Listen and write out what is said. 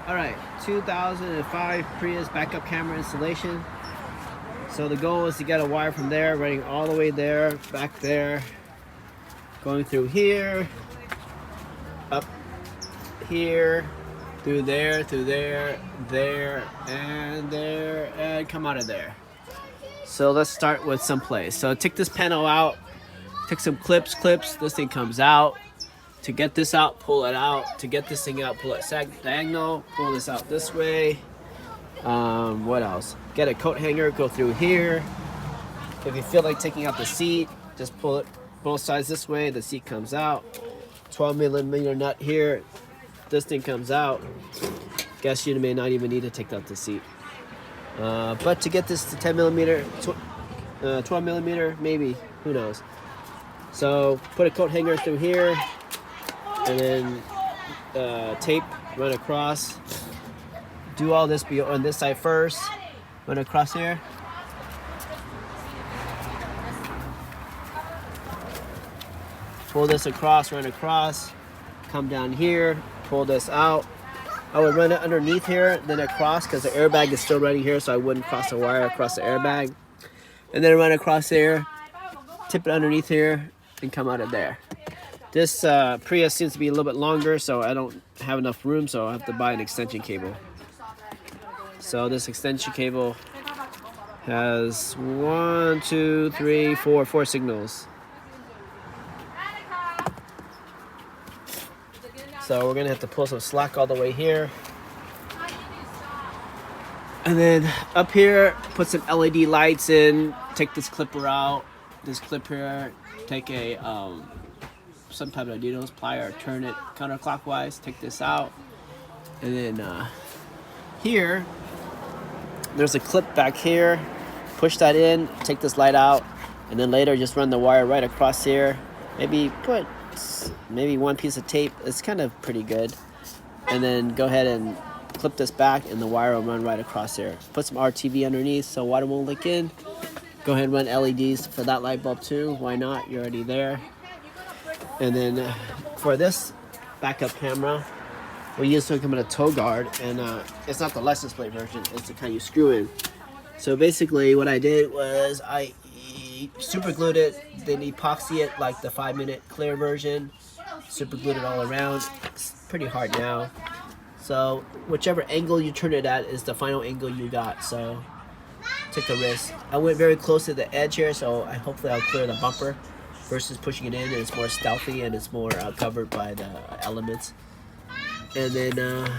Alright, 2005 Prius backup camera installation. So the goal is to get a wire from there, running all the way there, back there, going through here, up here, through there, there, and come out of there. So let's start with someplace. So take this panel out, take some clips, this thing comes out. To get this out, pull it out. To get this thing out, pull it diagonal, pull this out this way. What else? Get a coat hanger, go through here. If you feel like taking out the seat, just pull it both sides this way, the seat comes out. 12mm nut here, this thing comes out. Guess you may not even need to take out the seat. But to get this to 10mm, 12mm, maybe, who knows. So put a coat hanger through here, and then tape, run across. Do all this on this side first. Run across here. Pull this across, run across. Come down here, pull this out. I would run it underneath here, then across, because the airbag is still running here, so I wouldn't cross the wire across the airbag. And then run across there, tip it underneath here, and come out of there. This Prius seems to be a little bit longer, so I don't have enough room, so I have to buy an extension cable. So this extension cable has 1, 2, 3, 4 signals. So we're gonna have to pull some slack all the way here. And then up here, put some LED lights in, take this clipper out, this clip here, take a some type of needles plier, turn it counterclockwise, take this out, and then here there's a clip back here, push that in, take this light out, and then later just run the wire right across here. Maybe put one piece of tape, it's kind of pretty good, and then go ahead and clip this back and the wire will run right across there. Put some RTV underneath so water won't leak in. Go ahead and run LEDs for that light bulb too, why not, you're already there. And then for this backup camera, we used to come in a tow guard, and it's not the license plate version, it's the kind you screw in. So basically what I did was I super glued it, then epoxy it like the 5-minute clear version, super glued it all around. It's pretty hard now. So whichever angle you turn it at is the final angle you got, so take a risk. I went very close to the edge here, so hopefully I'll clear the bumper versus pushing it in, and it's more stealthy and it's more covered by the elements. And then